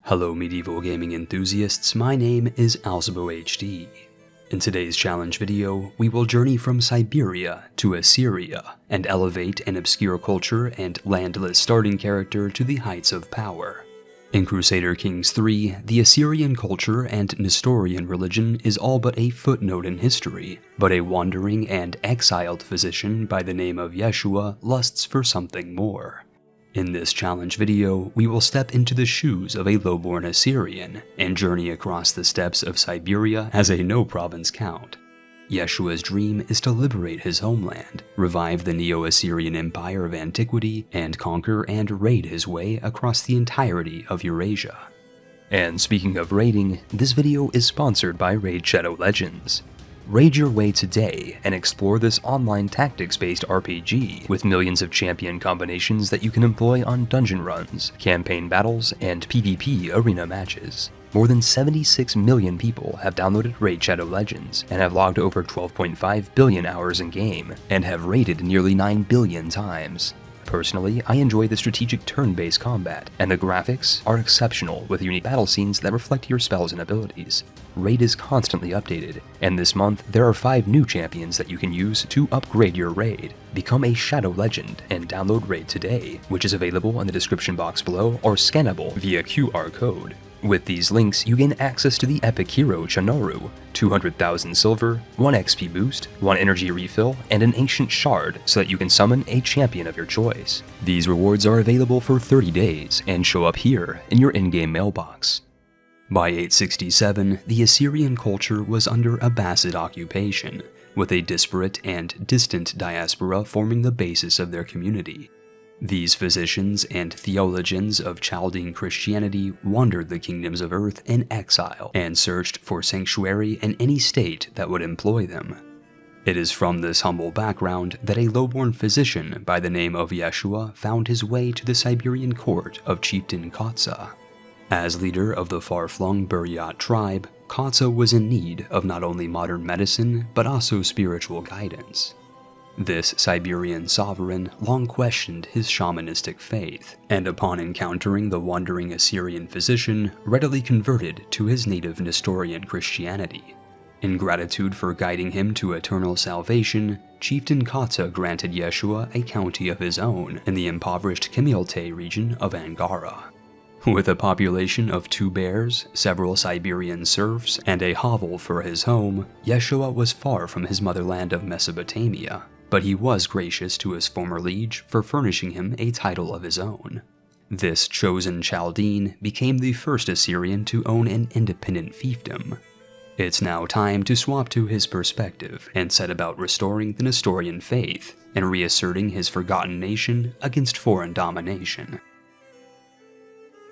Hello medieval gaming enthusiasts, my name is AlzaboHD. In today's challenge video, we will journey from Siberia to Assyria and elevate an obscure culture and landless starting character to the heights of power. In Crusader Kings 3, the Assyrian culture and Nestorian religion is all but a footnote in history, but a wandering and exiled physician by the name of Yeshua lusts for something more. In this challenge video, we will step into the shoes of a lowborn Assyrian and journey across the steppes of Siberia as a no-province count. Yeshua's dream is to liberate his homeland, revive the Neo-Assyrian empire of antiquity, and conquer and raid his way across the entirety of Eurasia. And speaking of raiding, this video is sponsored by Raid Shadow Legends. Raid your way today and explore this online tactics-based RPG with millions of champion combinations that you can employ on dungeon runs, campaign battles, and PvP arena matches. More than 76 million people have downloaded Raid Shadow Legends and have logged over 12.5 billion hours in game, and have raided nearly 9 billion times. Personally, I enjoy the strategic turn-based combat, and the graphics are exceptional with unique battle scenes that reflect your spells and abilities. Raid is constantly updated, and this month there are 5 new champions that you can use to upgrade your raid. Become a Shadow Legend and download Raid today, which is available in the description box below or scannable via QR code. With these links, you gain access to the epic hero Chanoru, 200,000 silver, 1 XP boost, 1 energy refill, and an ancient shard so that you can summon a champion of your choice. These rewards are available for 30 days and show up here in your in-game mailbox. By 867, the Assyrian culture was under Abbasid occupation, with a disparate and distant diaspora forming the basis of their community. These physicians and theologians of Chaldean Christianity wandered the kingdoms of earth in exile and searched for sanctuary in any state that would employ them. It is from this humble background that a lowborn physician by the name of Yeshua found his way to the Siberian court of chieftain Kotsa. As leader of the far-flung Buryat tribe, Kotsa was in need of not only modern medicine but also spiritual guidance. This Siberian sovereign long questioned his shamanistic faith, and upon encountering the wandering Assyrian physician, readily converted to his native Nestorian Christianity. In gratitude for guiding him to eternal salvation, Chieftain Kotsa granted Yeshua a county of his own in the impoverished Kemilte region of Angara. With a population of 2 bears, several Siberian serfs, and a hovel for his home, Yeshua was far from his motherland of Mesopotamia. But he was gracious to his former liege for furnishing him a title of his own. This chosen Chaldean became the first Assyrian to own an independent fiefdom. It's now time to swap to his perspective and set about restoring the Nestorian faith and reasserting his forgotten nation against foreign domination.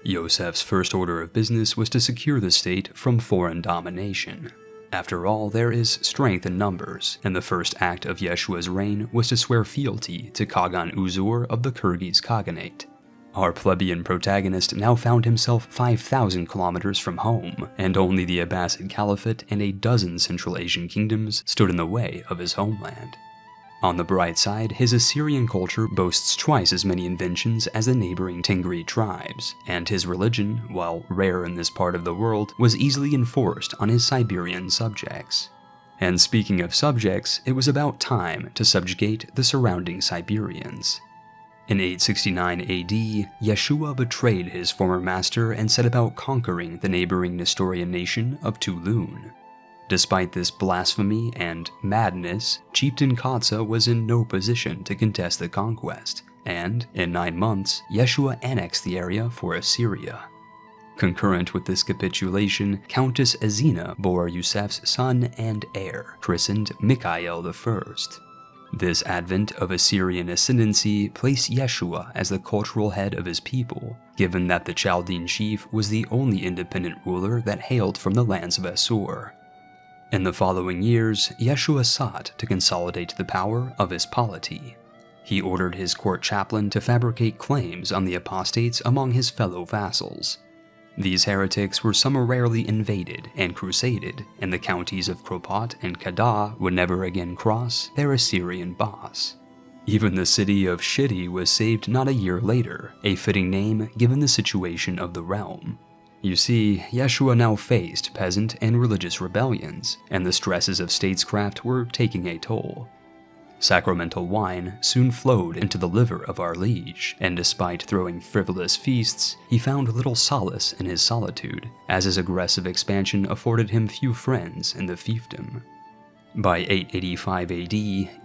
Yosef's first order of business was to secure the state from foreign domination. After all, there is strength in numbers, and the first act of Yeshua's reign was to swear fealty to Kagan Uzur of the Kyrgyz Khaganate. Our plebeian protagonist now found himself 5,000 kilometers from home, and only the Abbasid Caliphate and a dozen Central Asian kingdoms stood in the way of his homeland. On the bright side, his Assyrian culture boasts twice as many inventions as the neighboring Tingri tribes, and his religion, while rare in this part of the world, was easily enforced on his Siberian subjects. And speaking of subjects, it was about time to subjugate the surrounding Siberians. In 869 AD, Yeshua betrayed his former master and set about conquering the neighboring Nestorian nation of Toulon. Despite this blasphemy and madness, Chieftain Kotsa was in no position to contest the conquest, and, in 9 months, Yeshua annexed the area for Assyria. Concurrent with this capitulation, Countess Azina bore Yusef's son and heir, christened Mikhail I. This advent of Assyrian ascendancy placed Yeshua as the cultural head of his people, given that the Chaldean chief was the only independent ruler that hailed from the lands of Assur. In the following years, Yeshua sought to consolidate the power of his polity. He ordered his court chaplain to fabricate claims on the apostates among his fellow vassals. These heretics were summarily invaded and crusaded, and the counties of Kropat and Kada would never again cross their Assyrian boss. Even the city of Shidi was saved not a year later, a fitting name given the situation of the realm. You see, Yeshua now faced peasant and religious rebellions, and the stresses of statescraft were taking a toll. Sacramental wine soon flowed into the liver of our liege, and despite throwing frivolous feasts, he found little solace in his solitude, as his aggressive expansion afforded him few friends in the fiefdom. By 885 AD,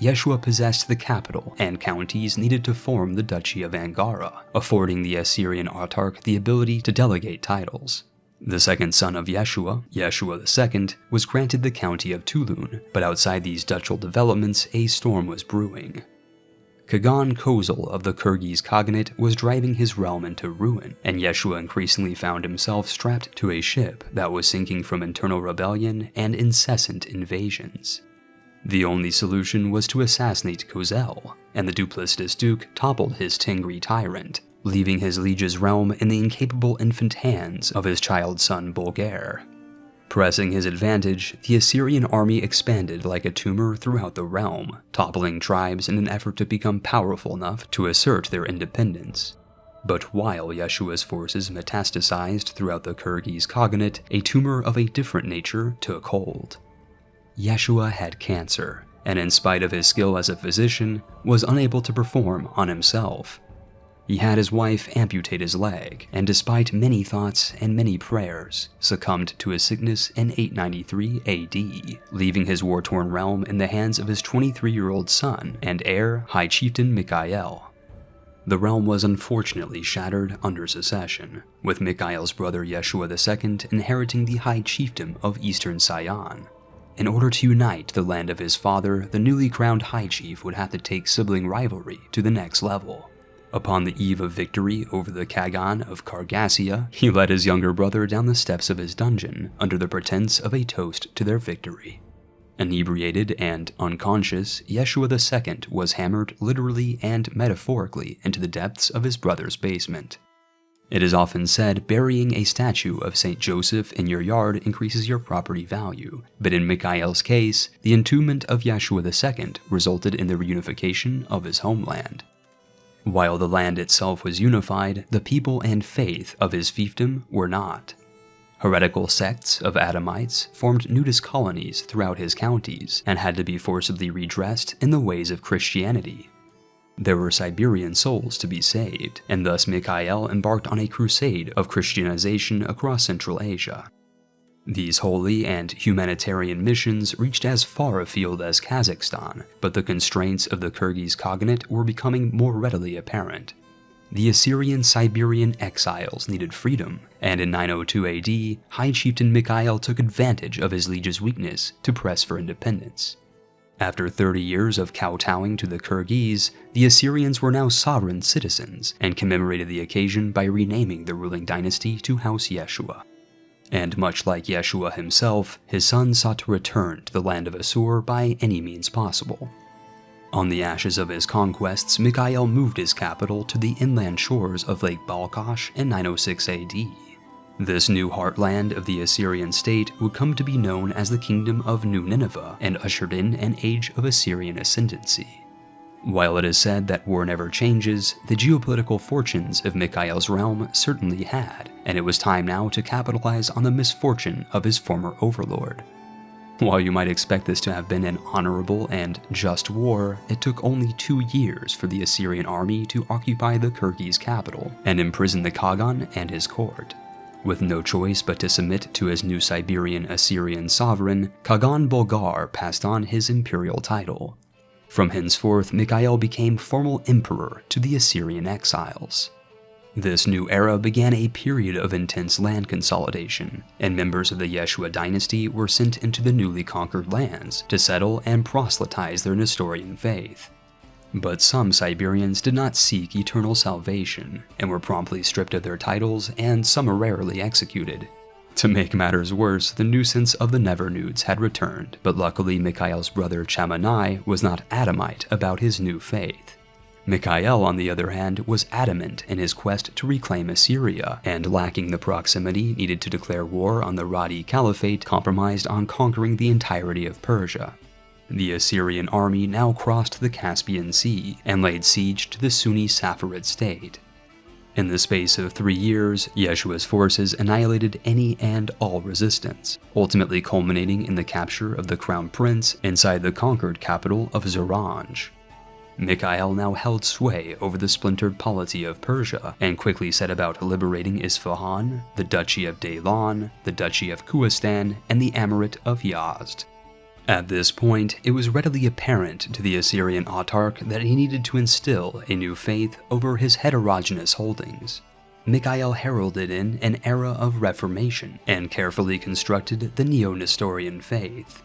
Yeshua possessed the capital and counties needed to form the Duchy of Angara, affording the Assyrian autarch the ability to delegate titles. The second son of Yeshua, Yeshua II, was granted the county of Toulon, but outside these ducal developments, a storm was brewing. Kagan Kozal of the Kyrgyz Khaganate was driving his realm into ruin, and Yeshua increasingly found himself strapped to a ship that was sinking from internal rebellion and incessant invasions. The only solution was to assassinate Kozal, and the duplicitous duke toppled his Tengri tyrant, leaving his liege's realm in the incapable infant hands of his child son Bulgair. Pressing his advantage, the Assyrian army expanded like a tumor throughout the realm, toppling tribes in an effort to become powerful enough to assert their independence. But while Yeshua's forces metastasized throughout the Kyrgyz Khaganate, a tumor of a different nature took hold. Yeshua had cancer, and in spite of his skill as a physician, was unable to perform on himself. He had his wife amputate his leg, and despite many thoughts and many prayers, succumbed to his sickness in 893 AD, leaving his war-torn realm in the hands of his 23-year-old son and heir, High Chieftain Mikhail. The realm was unfortunately shattered under secession, with Mikhail's brother Yeshua II inheriting the High Chiefdom of Eastern Sion. In order to unite the land of his father, the newly crowned High Chief would have to take sibling rivalry to the next level. Upon the eve of victory over the Khagan of Kargassia, he led his younger brother down the steps of his dungeon under the pretense of a toast to their victory. Inebriated and unconscious, Yeshua II was hammered literally and metaphorically into the depths of his brother's basement. It is often said burying a statue of St. Joseph in your yard increases your property value, but in Mikhail's case, the entombment of Yeshua II resulted in the reunification of his homeland. While the land itself was unified, the people and faith of his fiefdom were not. Heretical sects of Adamites formed nudist colonies throughout his counties and had to be forcibly redressed in the ways of Christianity. There were Siberian souls to be saved, and thus Mikhail embarked on a crusade of Christianization across Central Asia. These holy and humanitarian missions reached as far afield as Kazakhstan, but the constraints of the Kyrgyz Khaganate were becoming more readily apparent. The Assyrian Siberian exiles needed freedom, and in 902 AD, High Chieftain Mikhail took advantage of his liege's weakness to press for independence. After 30 years of kowtowing to the Kyrgyz, the Assyrians were now sovereign citizens and commemorated the occasion by renaming the ruling dynasty to House Yeshua. And much like Yeshua himself, his son sought to return to the land of Assur by any means possible. On the ashes of his conquests, Mikhail moved his capital to the inland shores of Lake Balkhash in 906 AD. This new heartland of the Assyrian state would come to be known as the Kingdom of New Nineveh and ushered in an age of Assyrian ascendancy. While it is said that war never changes, the geopolitical fortunes of Mikhail's realm certainly had, and it was time now to capitalize on the misfortune of his former overlord. While you might expect this to have been an honorable and just war, it took only 2 years for the Assyrian army to occupy the Kyrgyz capital and imprison the Khagan and his court. With no choice but to submit to his new Siberian Assyrian sovereign, Khagan Bulgar passed on his imperial title. From henceforth, Mikhail became formal emperor to the Assyrian exiles. This new era began a period of intense land consolidation, and members of the Yeshua dynasty were sent into the newly conquered lands to settle and proselytize their Nestorian faith. But some Siberians did not seek eternal salvation, and were promptly stripped of their titles and summarily executed. To make matters worse, the nuisance of the Never-Nudes had returned, but luckily Mikhail's brother Chamanai was not adamant about his new faith. Mikhail, on the other hand, was adamant in his quest to reclaim Assyria, and lacking the proximity needed to declare war on the Radi Caliphate, compromised on conquering the entirety of Persia. The Assyrian army now crossed the Caspian Sea and laid siege to the Sunni Safarid state. In the space of 3 years, Yeshua's forces annihilated any and all resistance, ultimately culminating in the capture of the crown prince inside the conquered capital of Zoranj. Mikhail now held sway over the splintered polity of Persia and quickly set about liberating Isfahan, the Duchy of Davon, the Duchy of Khuzestan, and the Emirate of Yazd. At this point, it was readily apparent to the Assyrian autarch that he needed to instill a new faith over his heterogeneous holdings. Mikhail heralded in an era of reformation and carefully constructed the Neo-Nestorian faith.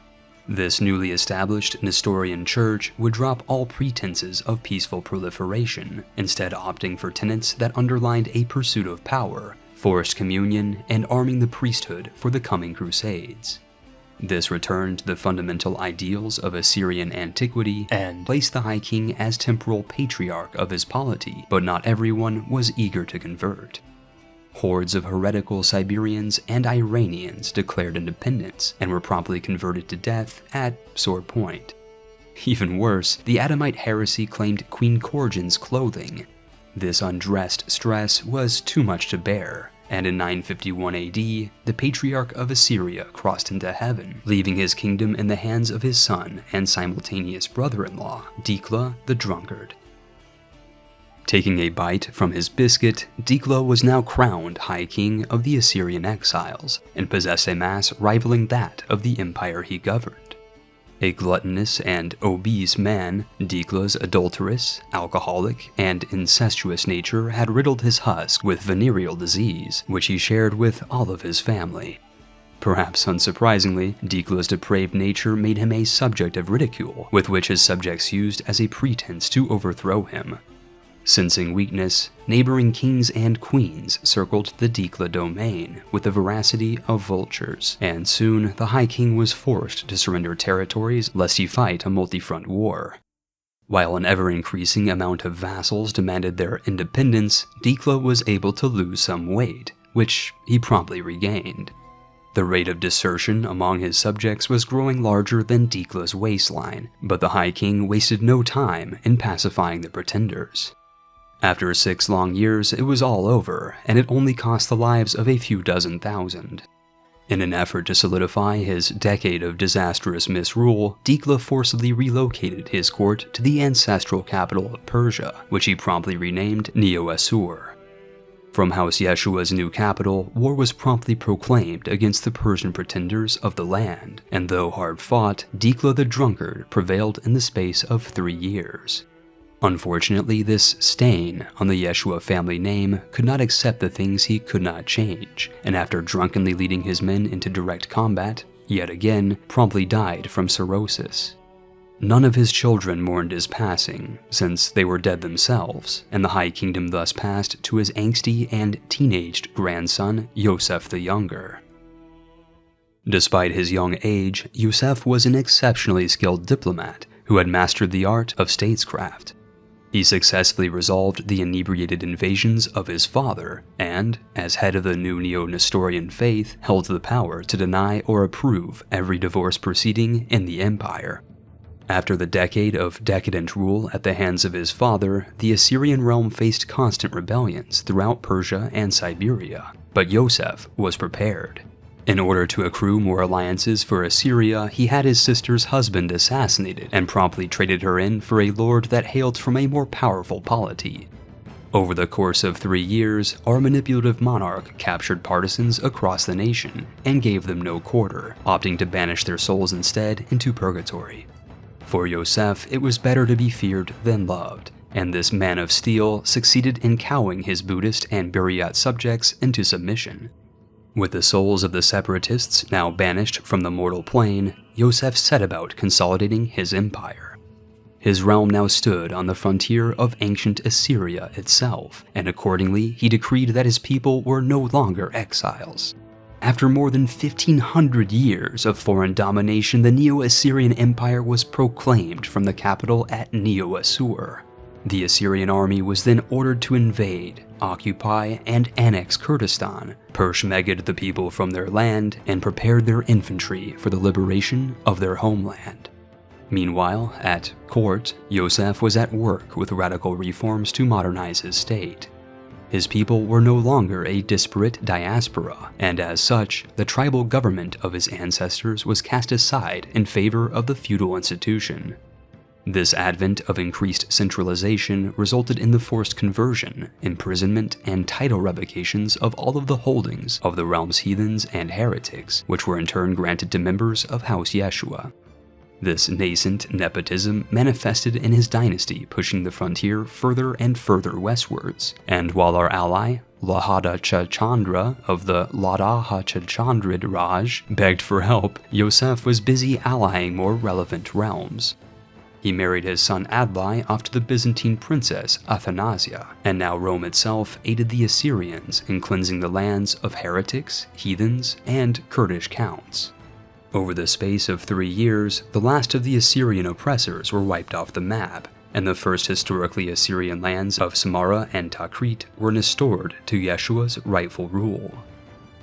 This newly established Nestorian church would drop all pretenses of peaceful proliferation, instead opting for tenets that underlined a pursuit of power, forced communion, and arming the priesthood for the coming crusades. This returned the fundamental ideals of Assyrian antiquity and placed the High King as temporal patriarch of his polity, but not everyone was eager to convert. Hordes of heretical Siberians and Iranians declared independence and were promptly converted to death at sword point. Even worse, the Adamite heresy claimed Queen Korjan's clothing. This undressed stress was too much to bear, and in 951 AD, the Patriarch of Assyria crossed into heaven, leaving his kingdom in the hands of his son and simultaneous brother-in-law, Dikla the Drunkard. Taking a bite from his biscuit, Dikla was now crowned High King of the Assyrian exiles, and possessed a mass rivaling that of the empire he governed. A gluttonous and obese man, Dikla's adulterous, alcoholic, and incestuous nature had riddled his husk with venereal disease, which he shared with all of his family. Perhaps unsurprisingly, Dikla's depraved nature made him a subject of ridicule, with which his subjects used as a pretense to overthrow him. Sensing weakness, neighboring kings and queens circled the Dikla domain with the voracity of vultures, and soon the High King was forced to surrender territories lest he fight a multi-front war. While an ever-increasing amount of vassals demanded their independence, Dikla was able to lose some weight, which he promptly regained. The rate of desertion among his subjects was growing larger than Dikla's waistline, but the High King wasted no time in pacifying the pretenders. After 6 long years, it was all over, and it only cost the lives of a few dozen thousand. In an effort to solidify his decade of disastrous misrule, Dikla forcibly relocated his court to the ancestral capital of Persia, which he promptly renamed Neo-Assyrian. From House Yeshua's new capital, war was promptly proclaimed against the Persian pretenders of the land, and though hard fought, Dikla the Drunkard prevailed in the space of 3 years. Unfortunately, this stain on the Yeshua family name could not accept the things he could not change, and after drunkenly leading his men into direct combat, yet again promptly died from cirrhosis. None of his children mourned his passing, since they were dead themselves, and the High Kingdom thus passed to his angsty and teenaged grandson, Yosef the Younger. Despite his young age, Yosef was an exceptionally skilled diplomat who had mastered the art of statescraft. He successfully resolved the inebriated invasions of his father, and, as head of the new Neo-Nestorian faith, held the power to deny or approve every divorce proceeding in the empire. After the decade of decadent rule at the hands of his father, the Assyrian realm faced constant rebellions throughout Persia and Siberia, but Yosef was prepared. In order to accrue more alliances for Assyria, he had his sister's husband assassinated and promptly traded her in for a lord that hailed from a more powerful polity. Over the course of 3 years, our manipulative monarch captured partisans across the nation and gave them no quarter, opting to banish their souls instead into purgatory. For Yosef, it was better to be feared than loved, and this man of steel succeeded in cowing his Buddhist and Buryat subjects into submission. With the souls of the separatists now banished from the mortal plane, Yosef set about consolidating his empire. His realm now stood on the frontier of ancient Assyria itself, and accordingly he decreed that his people were no longer exiles. After more than 1,500 years of foreign domination, the Neo-Assyrian Empire was proclaimed from the capital at Neo-Assyrian. The Assyrian army was then ordered to invade, occupy, and annex Kurdistan, peshmerged the people from their land, and prepared their infantry for the liberation of their homeland. Meanwhile, at court, Yosef was at work with radical reforms to modernize his state. his people were no longer a disparate diaspora, and as such, the tribal government of his ancestors was cast aside in favor of the feudal institution. This advent of increased centralization resulted in the forced conversion, imprisonment, and title revocations of all of the holdings of the realm's heathens and heretics, which were in turn granted to members of House Yeshua. This nascent nepotism manifested in his dynasty, pushing the frontier further and further westwards, and while our ally, Lahada Chachandra of the Ladaha Chachandrid Raj begged for help, Yosef was busy allying more relevant realms. He married his son Adlai off to the Byzantine princess Athanasia, and now Rome itself aided the Assyrians in cleansing the lands of heretics, heathens, and Kurdish counts. Over the space of 3 years, the last of the Assyrian oppressors were wiped off the map, and the first historically Assyrian lands of Samarra and Takrit were restored to Yeshua's rightful rule.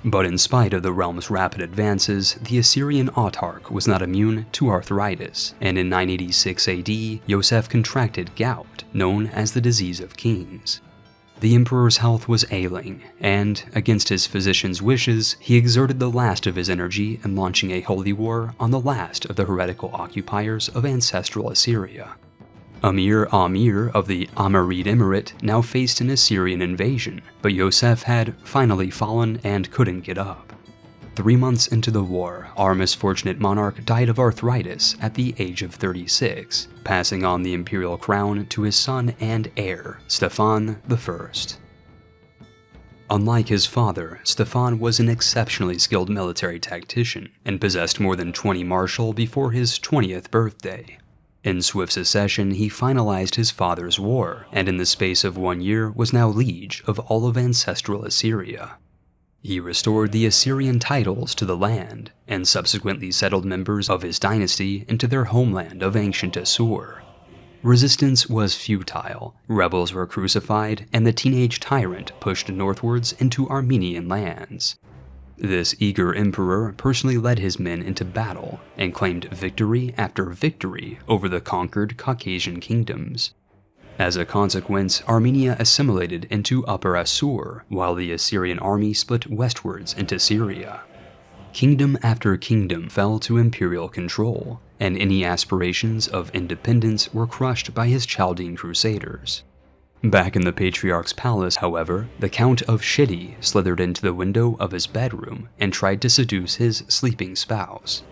But in spite of the realm's rapid advances, the Assyrian autarch was not immune to arthritis, and in 986 AD, Yosef contracted gout, known as the disease of kings. The emperor's health was ailing, and, against his physician's wishes, he exerted the last of his energy in launching a holy war on the last of the heretical occupiers of ancestral Assyria. Amir of the Ammarid Emirate now faced an Assyrian invasion, but Yosef had finally fallen and couldn't get up. 3 months into the war, our misfortunate monarch died of arthritis at the age of 36, passing on the imperial crown to his son and heir, Stefan I. Unlike his father, Stefan was an exceptionally skilled military tactician and possessed more than 20 martial before his 20th birthday. In swift succession, he finalized his father's war, and in the space of 1 year was now liege of all of ancestral Assyria. He restored the Assyrian titles to the land, and subsequently settled members of his dynasty into their homeland of ancient Assur. Resistance was futile, rebels were crucified, and the teenage tyrant pushed northwards into Armenian lands. This eager emperor personally led his men into battle and claimed victory after victory over the conquered Caucasian kingdoms. As a consequence, Armenia assimilated into Upper Assur, while the Assyrian army split westwards into Syria. Kingdom after kingdom fell to imperial control, and any aspirations of independence were crushed by his Chaldean crusaders. Back in the Patriarch's palace, however, the Count of Shidi slithered into the window of his bedroom and tried to seduce his sleeping spouse.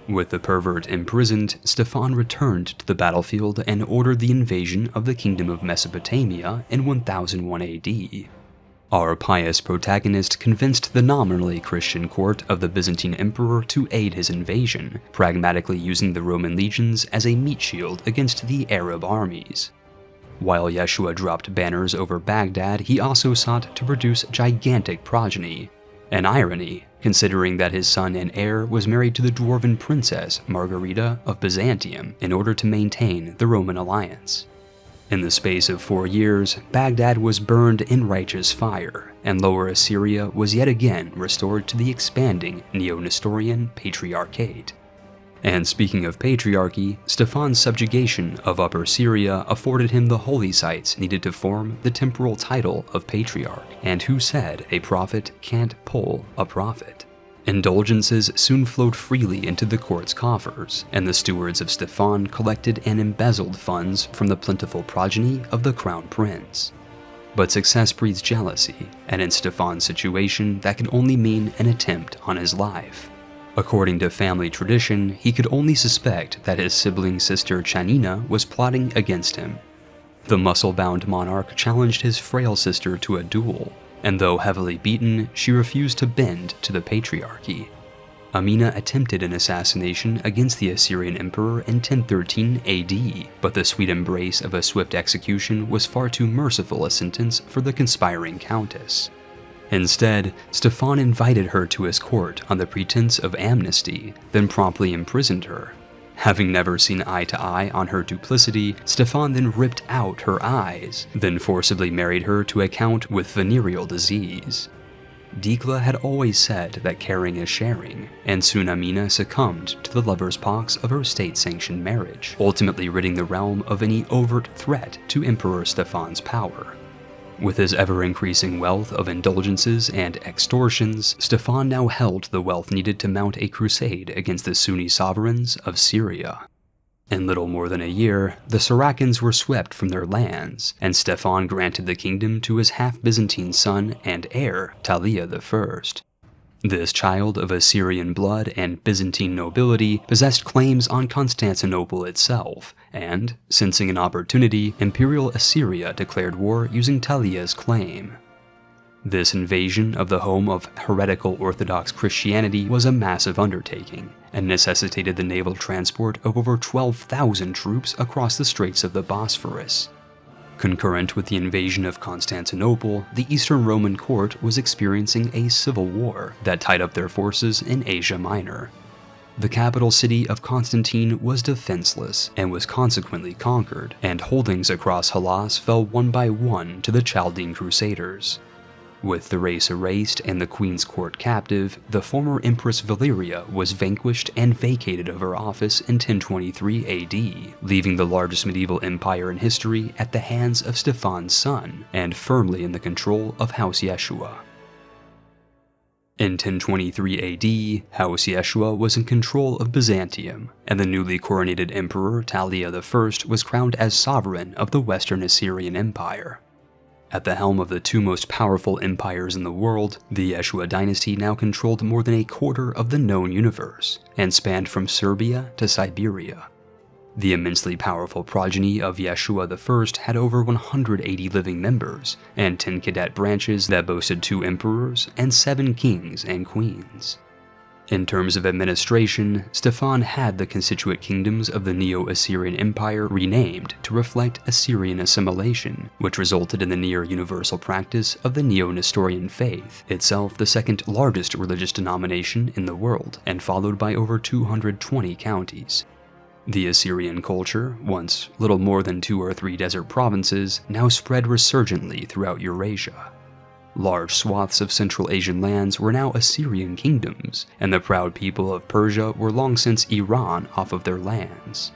With the pervert imprisoned, Stefan returned to the battlefield and ordered the invasion of the Kingdom of Mesopotamia in 1001 AD. Our pious protagonist convinced the nominally Christian court of the Byzantine emperor to aid his invasion, pragmatically using the Roman legions as a meat shield against the Arab armies. While Yeshua dropped banners over Baghdad, he also sought to produce gigantic progeny, an irony, considering that his son and heir was married to the dwarven princess Margarita of Byzantium in order to maintain the Roman alliance. In the space of 4 years, Baghdad was burned in righteous fire, and Lower Assyria was yet again restored to the expanding Neo-Nestorian Patriarchate. And speaking of patriarchy, Stefan's subjugation of Upper Syria afforded him the holy sites needed to form the temporal title of Patriarch, and who said a prophet can't pull a prophet. Indulgences soon flowed freely into the court's coffers, and the stewards of Stefan collected and embezzled funds from the plentiful progeny of the crown prince. But success breeds jealousy, and in Stefan's situation, that could only mean an attempt on his life. According to family tradition, he could only suspect that his sibling sister Chanina was plotting against him. The muscle-bound monarch challenged his frail sister to a duel, and though heavily beaten, she refused to bend to the patriarchy. Amina attempted an assassination against the Assyrian emperor in 1013 AD, but the sweet embrace of a swift execution was far too merciful a sentence for the conspiring countess. Instead, Stefan invited her to his court on the pretense of amnesty, then promptly imprisoned her. Having never seen eye to eye on her duplicity, Stefan then ripped out her eyes, then forcibly married her to a count with venereal disease. Dikla had always said that caring is sharing, and soon Amina succumbed to the lover's pox of her state-sanctioned marriage, ultimately ridding the realm of any overt threat to Emperor Stefan's power. With his ever-increasing wealth of indulgences and extortions, Stefan now held the wealth needed to mount a crusade against the Sunni sovereigns of Syria. In little more than a year, the Saracens were swept from their lands, and Stefan granted the kingdom to his half-Byzantine son and heir, Talia I. This child of Assyrian blood and Byzantine nobility possessed claims on Constantinople itself, and, sensing an opportunity, Imperial Assyria declared war using Talia's claim. This invasion of the home of heretical Orthodox Christianity was a massive undertaking, and necessitated the naval transport of over 12,000 troops across the Straits of the Bosphorus. Concurrent with the invasion of Constantinople, the Eastern Roman court was experiencing a civil war that tied up their forces in Asia Minor. The capital city of Constantine was defenseless and was consequently conquered, and holdings across Hellas fell one by one to the Chaldean Crusaders. With the race erased and the queen's court captive, the former Empress Valeria was vanquished and vacated of her office in 1023 AD, leaving the largest medieval empire in history at the hands of Stefan's son, and firmly in the control of House Yeshua. In 1023 AD, House Yeshua was in control of Byzantium, and the newly coronated emperor Talia I was crowned as sovereign of the Western Assyrian Empire. At the helm of the two most powerful empires in the world, the Yeshua dynasty now controlled more than a quarter of the known universe, and spanned from Serbia to Siberia. The immensely powerful progeny of Yeshua I had over 180 living members, and 10 cadet branches that boasted 2 emperors and 7 kings and queens. In terms of administration, Stefan had the constituent kingdoms of the Neo-Assyrian Empire renamed to reflect Assyrian assimilation, which resulted in the near-universal practice of the Neo-Nestorian faith, itself the second largest religious denomination in the world, and followed by over 220 counties. The Assyrian culture, once little more than 2 or 3 desert provinces, now spread resurgently throughout Eurasia. Large swaths of Central Asian lands were now Assyrian kingdoms, and the proud people of Persia were long since Iran off of their lands.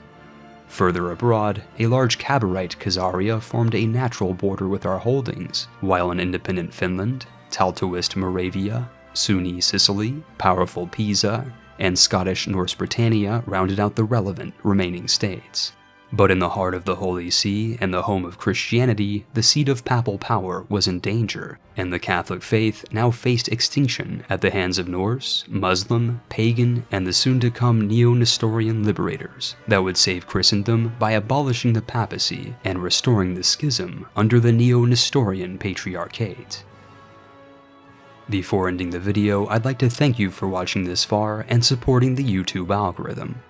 Further abroad, a large Khabarite Khazaria formed a natural border with our holdings, while an independent Finland, Taltoist Moravia, Sunni Sicily, powerful Pisa, and Scottish Norse Britannia rounded out the relevant remaining states. But in the heart of the Holy See and the home of Christianity, the seat of papal power was in danger, and the Catholic faith now faced extinction at the hands of Norse, Muslim, pagan, and the soon-to-come Neo-Nestorian liberators that would save Christendom by abolishing the papacy and restoring the schism under the Neo-Nestorian Patriarchate. Before ending the video, I'd like to thank you for watching this far and supporting the YouTube algorithm.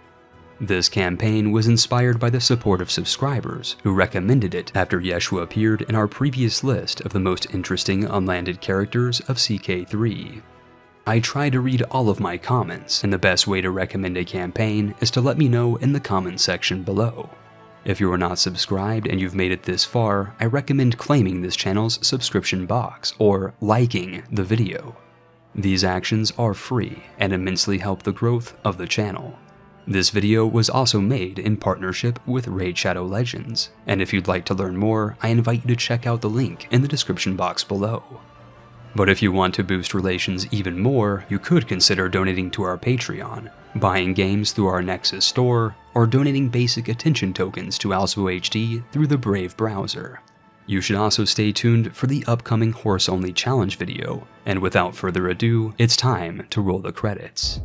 This campaign was inspired by the support of subscribers who recommended it after Yeshua appeared in our previous list of the most interesting unlanded characters of CK3. I try to read all of my comments, and the best way to recommend a campaign is to let me know in the comments section below. If you are not subscribed and you've made it this far, I recommend claiming this channel's subscription box or liking the video. These actions are free and immensely help the growth of the channel. This video was also made in partnership with Raid Shadow Legends, and if you'd like to learn more, I invite you to check out the link in the description box below. But if you want to boost relations even more, you could consider donating to our Patreon, buying games through our Nexus store, or donating basic attention tokens to AlzaboHD through the Brave browser. You should also stay tuned for the upcoming horse-only challenge video, and without further ado, it's time to roll the credits.